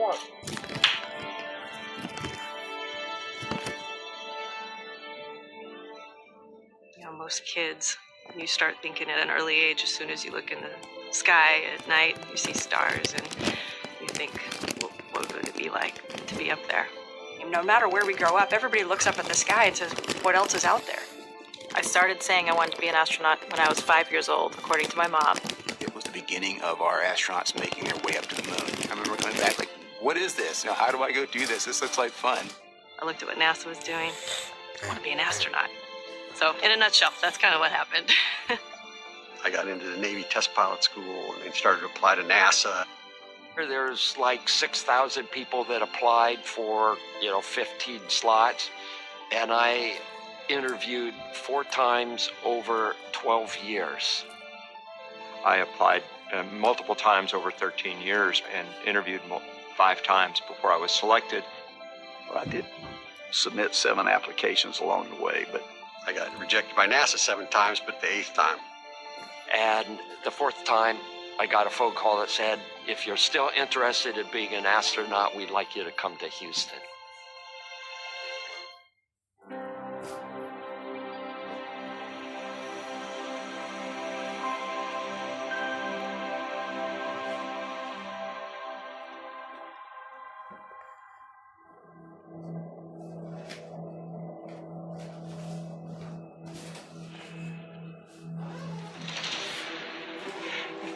one. You know, most kids, you start thinking at an early age, as soon as you look in the sky at night, you see stars, and you think, what would it be like to be up there? No matter where we grow up, everybody looks up at the sky and says, what else is out there? I started saying I wanted to be an astronaut when I was 5 years old, according to my mom. It was the beginning of our astronauts making their way up to the moon. I remember coming back like, what is this? You know, how do I go do this? This looks like fun. I looked at what NASA was doing. I want to be an astronaut. So, in a nutshell, that's kind of what happened. I got into the Navy test pilot school and then started to apply to NASA. There's like 6,000 people that applied for, 15 slots. And I interviewed 4 times over 12 years. I applied multiple times over 13 years and interviewed 5 times before I was selected. Well, I did submit 7 applications along the way, but I got rejected by NASA 7 times, but the 8th time. And the 4th time, I got a phone call that said, if you're still interested in being an astronaut, we'd like you to come to Houston.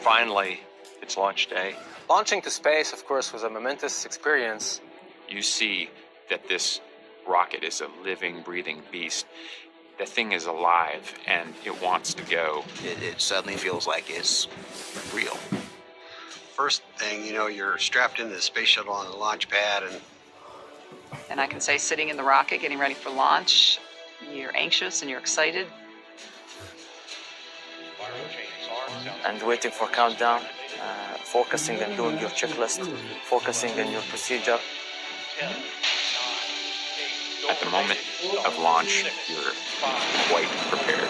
Finally, it's launch day. Launching to space, of course, was a momentous experience. You see that this rocket is a living, breathing beast. The thing is alive, and it wants to go. It suddenly feels like it's real. First thing, you're strapped into the space shuttle on the launch pad, And I can say sitting in the rocket, getting ready for launch, you're anxious and you're excited. And waiting for countdown, focusing on doing your checklist, focusing on your procedure. At the moment of launch, you're quite prepared.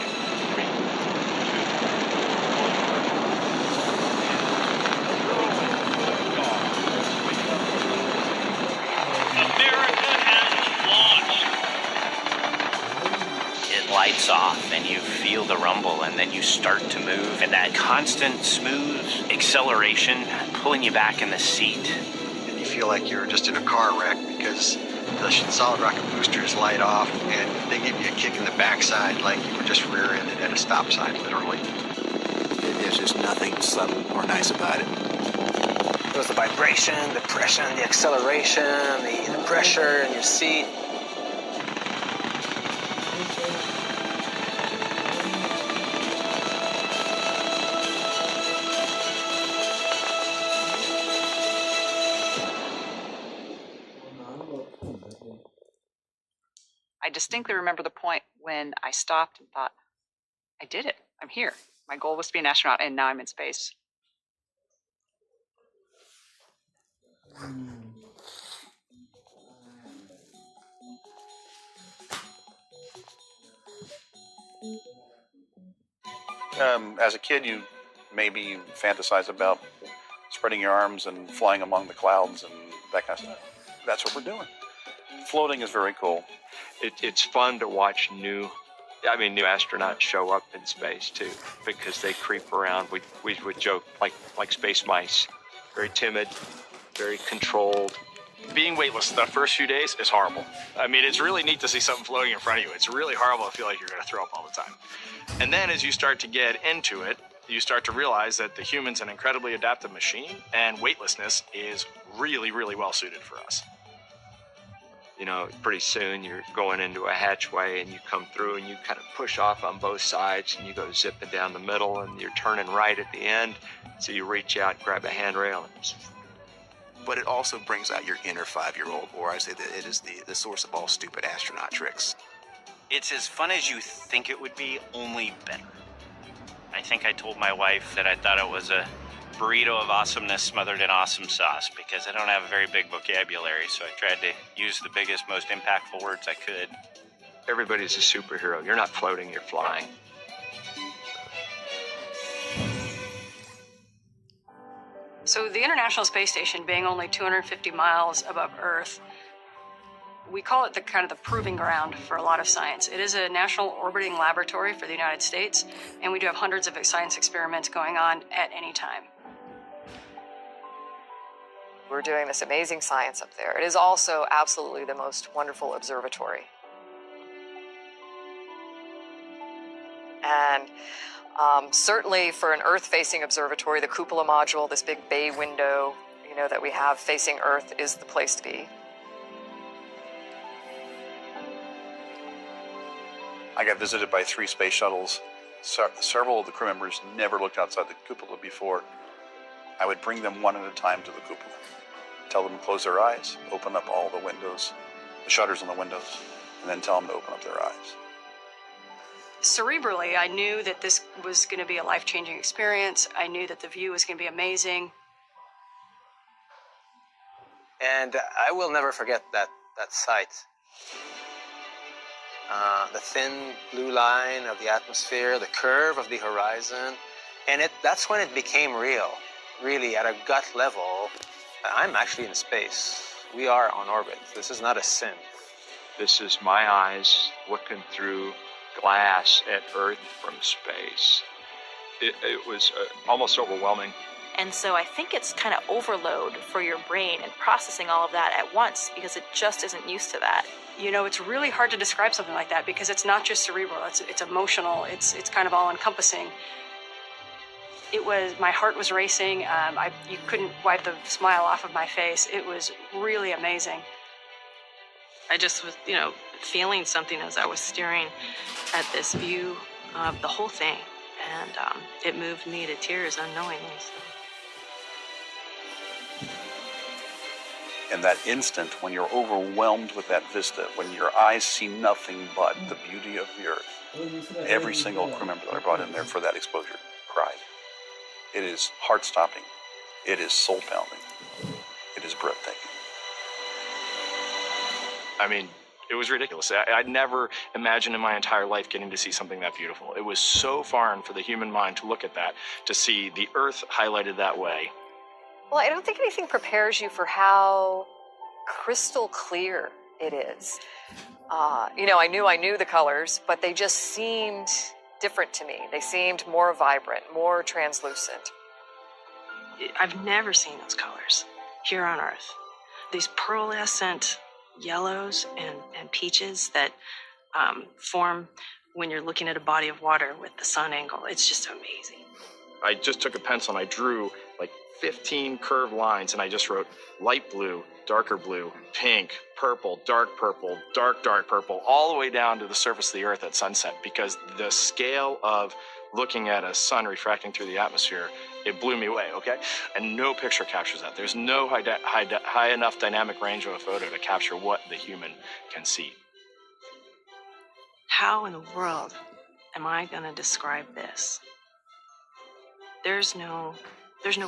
Lights off and you feel the rumble and then you start to move, and that constant smooth acceleration pulling you back in the seat. and you feel like you're just in a car wreck because the solid rocket boosters light off and they give you a kick in the backside like you were just rear-ended at a stop sign, literally. There's just nothing subtle or nice about it. There was the vibration, the pressure, the acceleration, the pressure in your seat. I distinctly remember the point when I stopped and thought, I did it. I'm here. My goal was to be an astronaut, and now I'm in space. As a kid, you maybe fantasize about spreading your arms and flying among the clouds and that kind of stuff. That's what we're doing. Floating is very cool. It's fun to watch new astronauts show up in space too, because they creep around. We would joke like space mice, very timid, very controlled. Being weightless the first few days is horrible. I mean, it's really neat to see something floating in front of you. It's really horrible to feel like you're going to throw up all the time. And then as you start to get into it, you start to realize that the human's an incredibly adaptive machine, and weightlessness is really, really well suited for us. Pretty soon you're going into a hatchway and you come through and you kind of push off on both sides and you go zipping down the middle and you're turning right at the end. So you reach out, grab a handrail, and But it also brings out your inner 5-year-old, or I say that it is the source of all stupid astronaut tricks. It's as fun as you think it would be, only better. I think I told my wife that I thought it was a burrito of awesomeness smothered in awesome sauce, because I don't have a very big vocabulary, so I tried to use the biggest, most impactful words I could. everybody's a superhero. You're not floating, you're flying. So the International Space Station, being only 250 miles above Earth, we call it the kind of the proving ground for a lot of science. It is a national orbiting laboratory for the United States, and we do have hundreds of science experiments going on at any time. We're doing this amazing science up there. It is also absolutely the most wonderful observatory. And certainly for an Earth-facing observatory, the cupola module, this big bay window, that we have facing Earth, is the place to be. I got visited by 3 space shuttles. Several of the crew members never looked outside the cupola before. I would bring them one at a time to the cupola. Tell them to close their eyes, open up all the windows, the shutters on the windows, and then tell them to open up their eyes. Cerebrally, I knew that this was going to be a life-changing experience. I knew that the view was going to be amazing. And I will never forget that sight. The thin blue line of the atmosphere, the curve of the horizon, and that's when it became real. Really, at a gut level, I'm actually in space. We are on orbit. This is not a sim. This is my eyes looking through glass at Earth from space. It was almost overwhelming. And so I think it's kind of overload for your brain and processing all of that at once because it just isn't used to that. It's really hard to describe something like that because it's not just cerebral, it's emotional, it's kind of all encompassing. My heart was racing, you couldn't wipe the smile off of my face. It was really amazing. I just was, feeling something as I was staring at this view of the whole thing. And it moved me to tears unknowingly. So. In that instant, when you're overwhelmed with that vista, when your eyes see nothing but the beauty of the Earth, every single crew member that I brought in there for that exposure cried. It is heart-stopping. It is soul-pounding. It is breathtaking. I mean, it was ridiculous. I'd never imagined in my entire life getting to see something that beautiful. It was so foreign for the human mind to look at that, to see the Earth highlighted that way. Well, I don't think anything prepares you for how crystal clear it is. I knew the colors, but they just seemed different to me. They seemed more vibrant, more translucent. I've never seen those colors here on Earth. These pearlescent yellows and peaches that form when you're looking at a body of water with the sun angle. It's just amazing. I just took a pencil and I drew like 15 curved lines, and I just wrote light blue, darker blue, pink, purple, dark purple, all the way down to the surface of the Earth at sunset, because the scale of looking at a sun refracting through the atmosphere, it blew me away, okay? And no picture captures that. There's no high enough dynamic range of a photo to capture what the human can see. How in the world am I going to describe this? There's no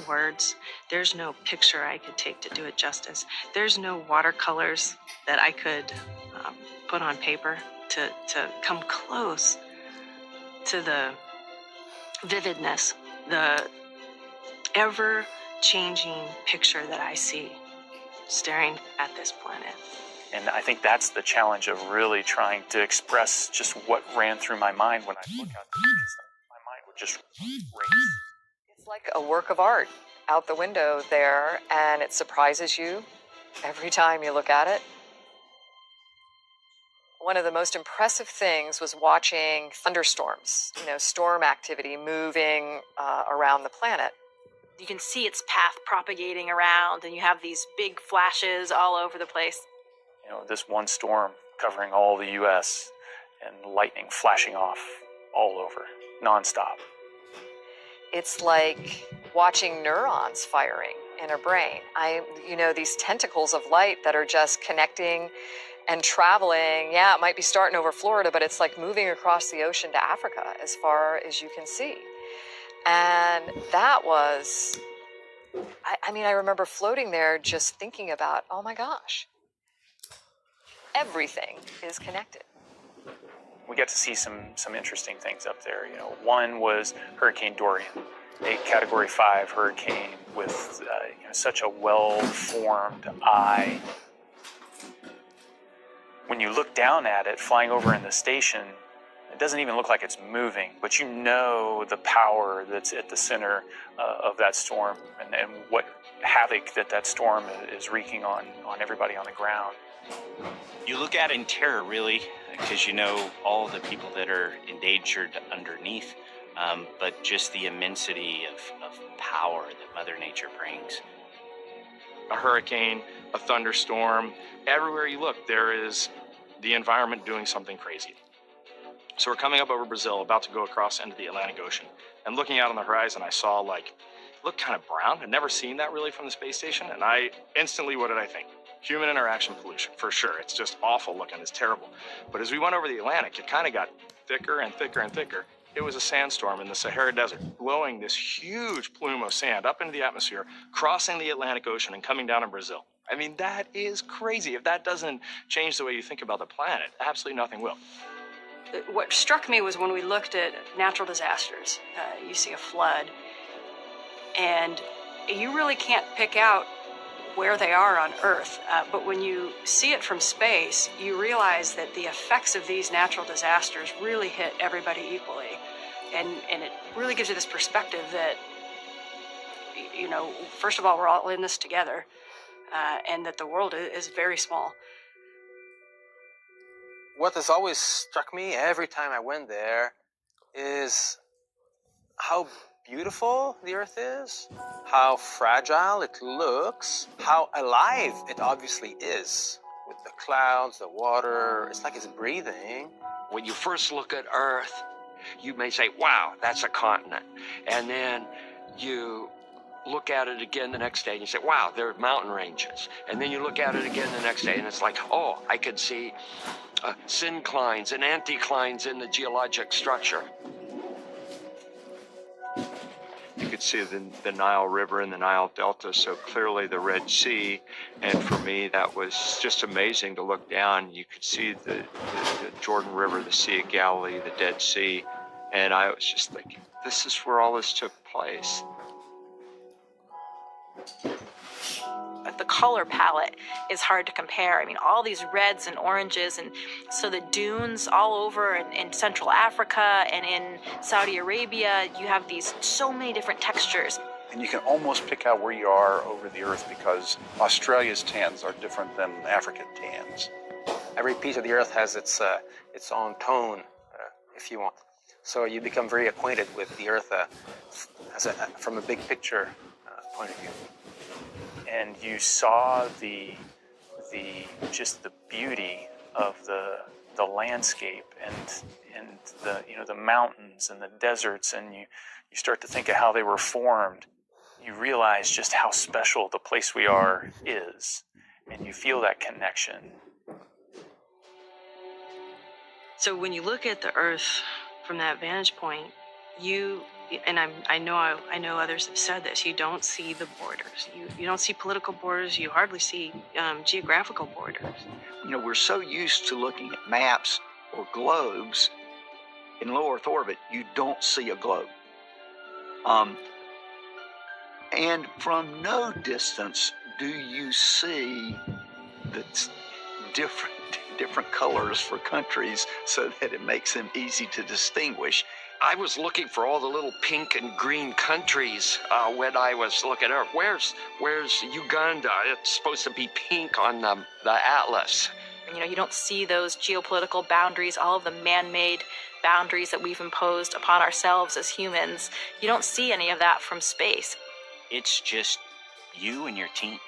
words. There's no picture I could take to do it justice. There's no watercolors that I could put on paper to come close to the vividness, the ever-changing picture that I see staring at this planet. And I think that's the challenge of really trying to express just what ran through my mind when I look out there. My mind would just race. It's like a work of art out the window there, and it surprises you every time you look at it. One of the most impressive things was watching thunderstorms, storm activity moving around the planet. You can see its path propagating around, and you have these big flashes all over the place. This one storm covering all the U.S. and lightning flashing off all over, nonstop. It's like watching neurons firing in a brain. These tentacles of light that are just connecting and traveling. Yeah, it might be starting over Florida, but it's like moving across the ocean to Africa as far as you can see. And that was, I remember floating there just thinking about, oh my gosh, everything is connected. We got to see some interesting things up there. One was Hurricane Dorian. a Category 5 hurricane with such a well-formed eye. When you look down at it, flying over in the station, it doesn't even look like it's moving, but you know the power that's at the center of that storm and what havoc that storm is wreaking on everybody on the ground. You look at it in terror, really, because you know all the people that are endangered underneath, but just the immensity of power that Mother Nature brings. A hurricane, a thunderstorm, everywhere you look, there is the environment doing something crazy. So we're coming up over Brazil, about to go across into the Atlantic Ocean, and looking out on the horizon, I saw looked kind of brown. I'd never seen that really from the space station, and I instantly, what did I think? Human interaction pollution, for sure. It's just awful looking, it's terrible. But as we went over the Atlantic, it kind of got thicker and thicker and thicker. It was a sandstorm in the Sahara Desert, blowing this huge plume of sand up into the atmosphere, crossing the Atlantic Ocean and coming down in Brazil. I mean, that is crazy. If that doesn't change the way you think about the planet, absolutely nothing will. What struck me was when we looked at natural disasters, you see a flood, and you really can't pick out where they are on Earth. But when you see it from space, you realize that the effects of these natural disasters really hit everybody equally. And it really gives you this perspective that, first of all, we're all in this together, and that the world is very small. What has always struck me every time I went there is how beautiful the Earth is, how fragile it looks, how alive it obviously is. With the clouds, the water, it's like it's breathing. When you first look at Earth, you may say, wow, that's a continent. And then you look at it again the next day and you say, wow, there are mountain ranges. And then you look at it again the next day and it's like, oh, I could see synclines and anticlines in the geologic structure. You could see the Nile River and the Nile Delta so clearly, the Red Sea. And for me, that was just amazing to look down. You could see the Jordan River, the Sea of Galilee, the Dead Sea. And I was just thinking, this is where all this took place. The color palette is hard to compare. I mean, all these reds and oranges, and so the dunes all over in Central Africa and in Saudi Arabia, you have these so many different textures. And you can almost pick out where you are over the Earth because Australia's tans are different than African tans. Every piece of the Earth has its own tone, if you want. So you become very acquainted with the Earth from a big picture point of view. And you saw just the beauty of the landscape and the mountains and the deserts, and you start to think of how they were formed. You realize just how special the place we are is, and you feel that connection. So when you look at the Earth from that vantage point, I know others have said this, you don't see the borders. You don't see political borders. You hardly see geographical borders. We're so used to looking at maps or globes. In low Earth orbit, you don't see a globe. And from no distance do you see the different colors for countries so that it makes them easy to distinguish. I was looking for all the little pink and green countries when I was looking at Earth. Where's Uganda? It's supposed to be pink on the atlas. You don't see those geopolitical boundaries, all of the man-made boundaries that we've imposed upon ourselves as humans. You don't see any of that from space. It's just you and your team,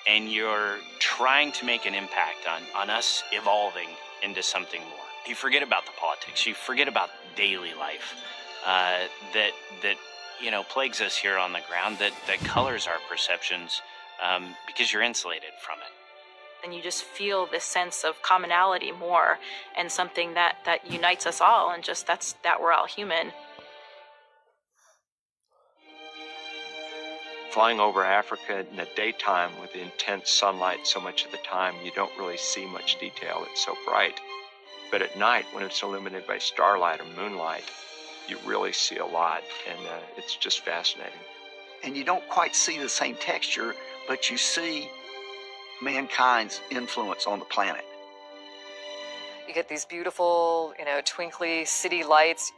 and you're trying to make an impact on us evolving into something more. You forget about the politics. You forget about daily life that plagues us here on the ground, that colors our perceptions because you're insulated from it. And you just feel this sense of commonality more, and something that unites us all, and just that we're all human. Flying over Africa in the daytime with the intense sunlight so much of the time, you don't really see much detail. It's so bright. But at night, when it's illuminated by starlight or moonlight, you really see a lot, and it's just fascinating. And you don't quite see the same texture, but you see mankind's influence on the planet. You get these beautiful, twinkly city lights.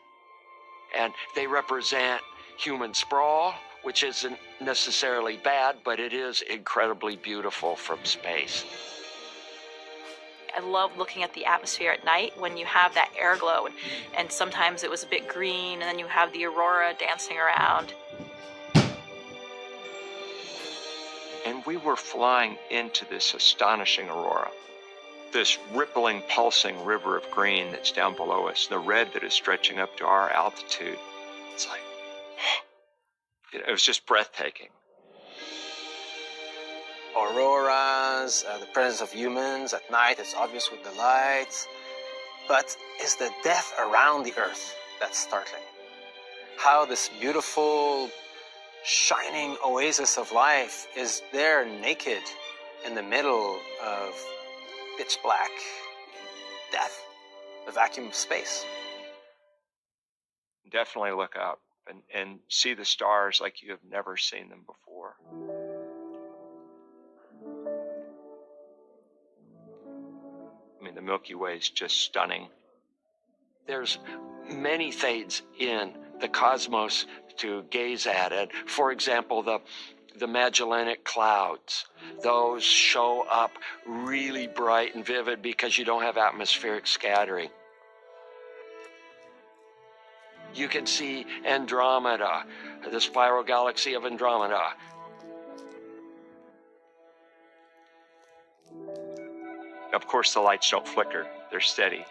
And they represent human sprawl, which isn't necessarily bad, but it is incredibly beautiful from space. I love looking at the atmosphere at night when you have that air glow, and sometimes it was a bit green, and then you have the aurora dancing around. And we were flying into this astonishing aurora, this rippling, pulsing river of green that's down below us, the red that is stretching up to our altitude. It's like, it was just breathtaking. Auroras, the presence of humans at night, it's obvious with the lights. But it's the death around the Earth that's startling. How this beautiful, shining oasis of life is there naked in the middle of pitch black death, the vacuum of space. Definitely look up and see the stars like you have never seen them before. I mean, the Milky Way is just stunning. There's many things in the cosmos to gaze at it. For example, the Magellanic Clouds. Those show up really bright and vivid because you don't have atmospheric scattering. You can see Andromeda, the spiral galaxy of Andromeda. Of course, the lights don't flicker. They're steady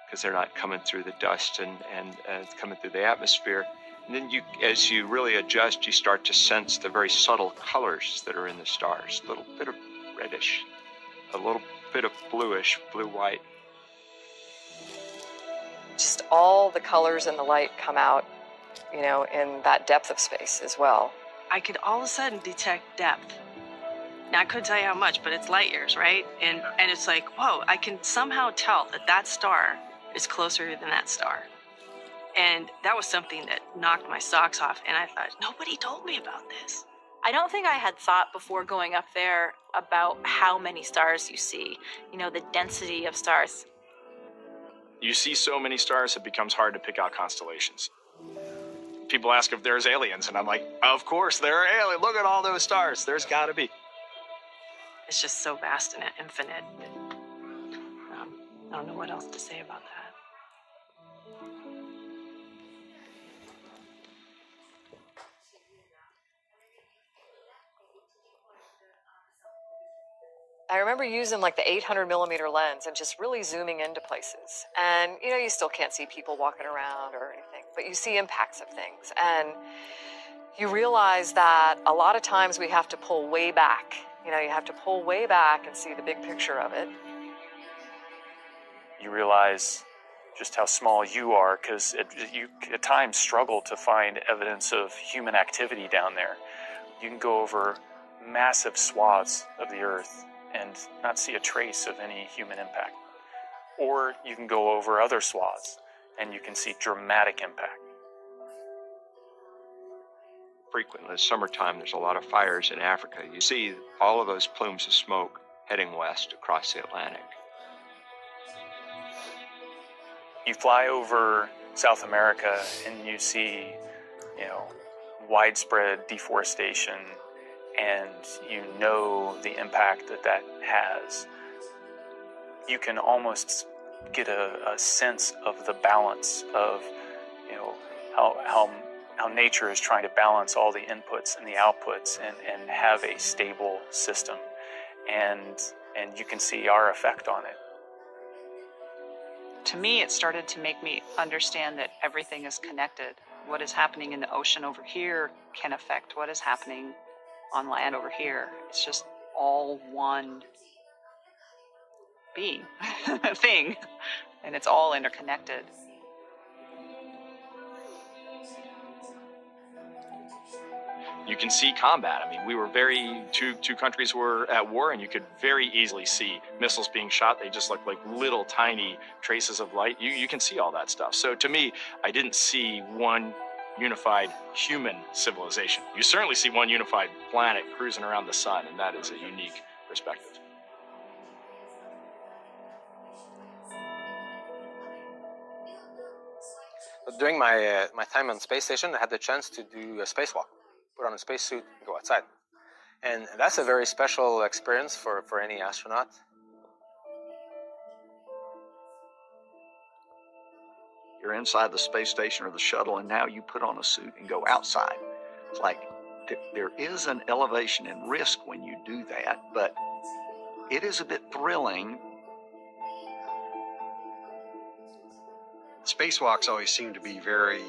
because they're not coming through the dust and coming through the atmosphere. And then as you really adjust, you start to sense the very subtle colors that are in the stars. A little bit of reddish, a little bit of bluish, blue-white. Just all the colors and the light come out, in that depth of space as well. I could all of a sudden detect depth. Now, I couldn't tell you how much, but it's light years, right? And it's like, whoa, I can somehow tell that star is closer than that star. And that was something that knocked my socks off. And I thought, nobody told me about this. I don't think I had thought before going up there about how many stars you see, the density of stars. You see so many stars, it becomes hard to pick out constellations. People ask if there's aliens, and I'm like, of course there are aliens. Look at all those stars. There's got to be. It's just so vast and infinite. I don't know what else to say about that. I remember using like the 800 millimeter lens and just really zooming into places. And, you still can't see people walking around or anything, but you see impacts of things. And you realize that a lot of times we have to pull way back. You have to pull way back and see the big picture of it. You realize just how small you are, because you at times struggle to find evidence of human activity down there. You can go over massive swaths of the Earth and not see a trace of any human impact. Or you can go over other swaths and you can see dramatic impact. Frequently, in the summertime, there's a lot of fires in Africa. You see all of those plumes of smoke heading west across the Atlantic. You fly over South America and you see, widespread deforestation, and the impact that has. You can almost get a sense of the balance of, how nature is trying to balance all the inputs and the outputs and have a stable system. And you can see our effect on it. To me, it started to make me understand that everything is connected. What is happening in the ocean over here can affect what is happening on land over here. It's just all one being, thing, and it's all interconnected. You can see combat. I mean, we were two countries were at war, and you could very easily see missiles being shot. They just looked like little tiny traces of light. You can see all that stuff. So to me, I didn't see one unified human civilization. You certainly see one unified planet cruising around the sun, and that is a unique perspective. But during my time on the space station, I had the chance to do a spacewalk, put on a spacesuit, and go outside. And that's a very special experience for any astronaut. You're inside the space station or the shuttle, and now you put on a suit and go outside. It's like there is an elevation and risk when you do that, but it is a bit thrilling. Spacewalks always seem to be very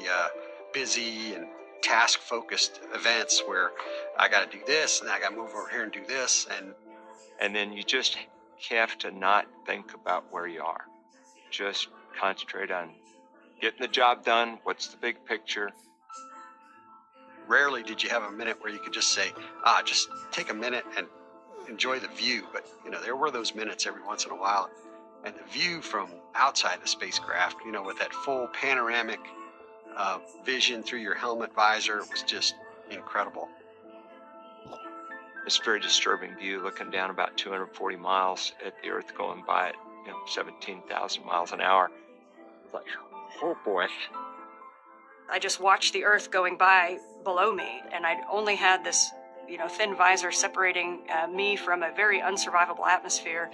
busy and task-focused events where I got to do this and I got to move over here and do this, and then you just have to not think about where you are. Just concentrate on getting the job done. What's the big picture? Rarely did you have a minute where you could just say, just take a minute and enjoy the view. But there were those minutes every once in a while. And the view from outside the spacecraft, with that full panoramic vision through your helmet visor, was just incredible. It's a very disturbing view, looking down about 240 miles at the Earth going by at 17,000 miles an hour. It's like, oh boy. I just watched the Earth going by below me, and I only had this, thin visor separating me from a very unsurvivable atmosphere.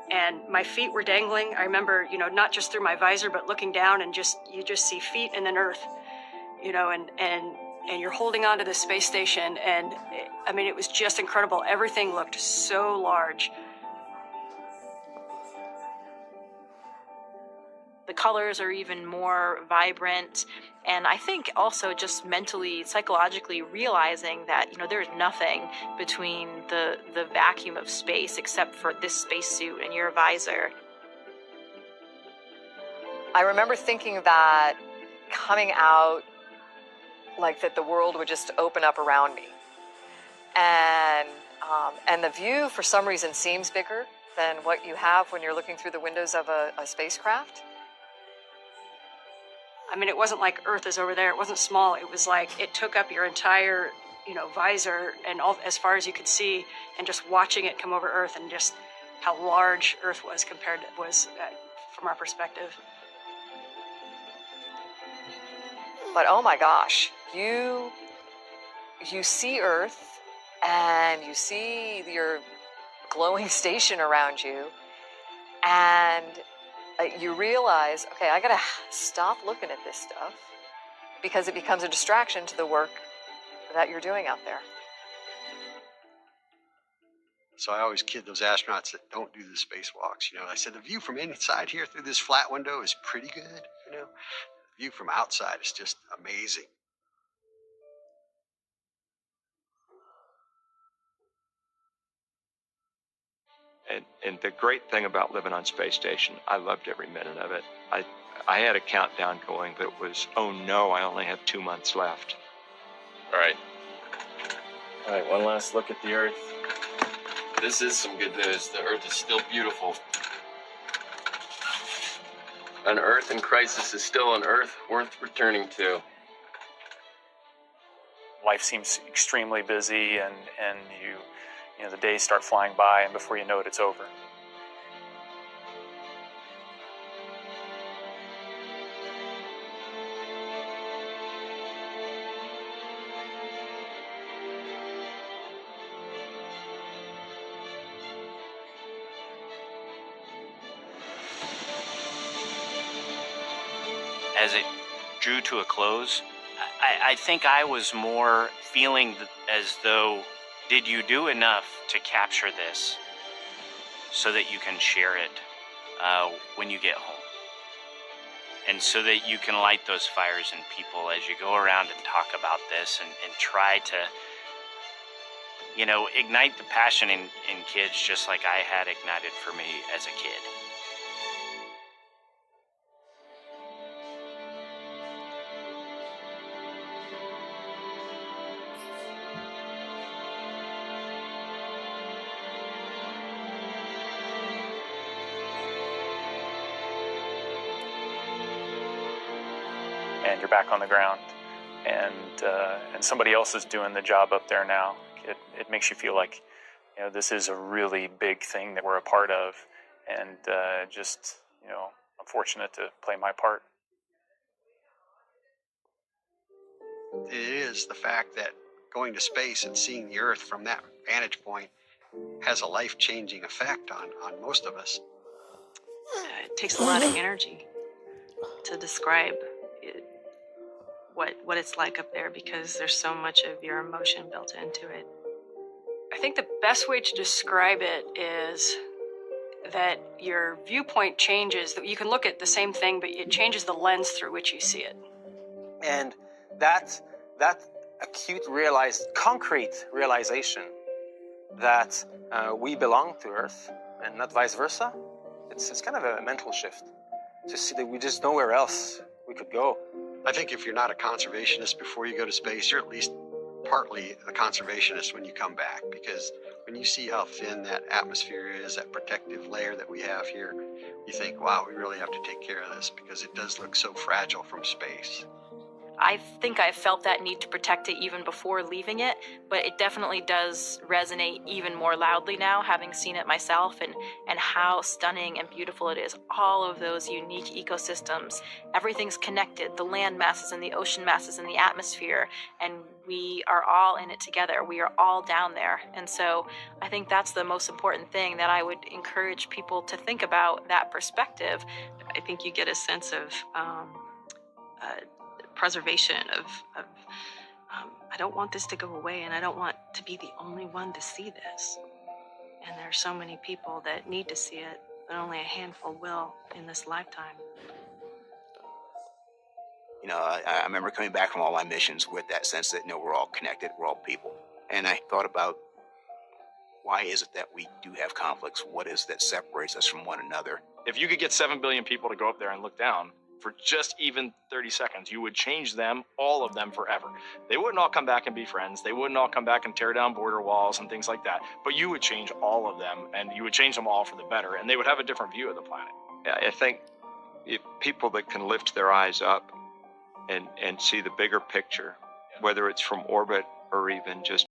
And my feet were dangling. I remember, not just through my visor, but looking down and you just see feet and then Earth, and you're holding on to the space station. And it was just incredible. Everything looked so large. The colors are even more vibrant, and I think also just mentally, psychologically realizing that there's nothing between the vacuum of space except for this spacesuit and your visor. I remember thinking that coming out, like that the world would just open up around me, and the view for some reason seems bigger than what you have when you're looking through the windows of a spacecraft. It wasn't like Earth is over there. It wasn't small. It was like it took up your entire, visor and all as far as you could see, and just watching it come over Earth and just how large Earth was from our perspective. But oh my gosh, you see Earth and you see your glowing station around you, and you realize, okay, I gotta stop looking at this stuff because it becomes a distraction to the work that you're doing out there. So I always kid those astronauts that don't do the spacewalks. I said the view from inside here through this flat window is pretty good. The view from outside is just amazing. And the great thing about living on space station, I loved every minute of it. I had a countdown going, but it was, oh no, I only have 2 months left. All right, one last look at the Earth. This is some good news. The Earth is still beautiful. An Earth in crisis is still an Earth worth returning to. Life seems extremely busy, and the days start flying by, and before you know it, it's over. As it drew to a close, I think I was more feeling as though, did you do enough to capture this so that you can share it when you get home? And so that you can light those fires in people as you go around and talk about this and try to, ignite the passion in kids just like I had ignited for me as a kid. land, you're back on the ground, and somebody else is doing the job up there now. It makes you feel like, you know, this is a really big thing that we're a part of, and just, you know, I'm fortunate to play my part. It is the fact that going to space and seeing the Earth from that vantage point has a life-changing effect on most of us. It takes a lot of energy to describe what it's like up there, because there's so much of your emotion built into it. I think the best way to describe it is that your viewpoint changes. That you can look at the same thing, but it changes the lens through which you see it. And that acute concrete realization that we belong to Earth and not vice versa, it's kind of a mental shift to see that we just nowhere else we could go. I think if you're not a conservationist before you go to space, you're at least partly a conservationist when you come back, because when you see how thin that atmosphere is, that protective layer that we have here, you think, wow, we really have to take care of this, because it does look so fragile from space. I think I felt that need to protect it even before leaving it, but it definitely does resonate even more loudly now, having seen it myself, and how stunning and beautiful it is. All of those unique ecosystems, everything's connected, the land masses and the ocean masses and the atmosphere, and we are all in it together. We are all down there. And so I think that's the most important thing that I would encourage people to think about, that perspective. I think you get a sense of preservation of I don't want this to go away, and I don't want to be the only one to see this. And there are so many people that need to see it, but only a handful will in this lifetime. You know, I remember coming back from all my missions with that sense that, you know, we're all connected, we're all people. And I thought about, why is it that we do have conflicts? What is that separates us from one another? If you could get 7 billion people to go up there and look down for just even 30 seconds, you would change them, all of them, forever. They wouldn't all come back and be friends. They wouldn't all come back and tear down border walls and things like that. But you would change all of them, and you would change them all for the better, and they would have a different view of the planet. Yeah, I think if people that can lift their eyes up and see the bigger picture, whether it's from orbit or even just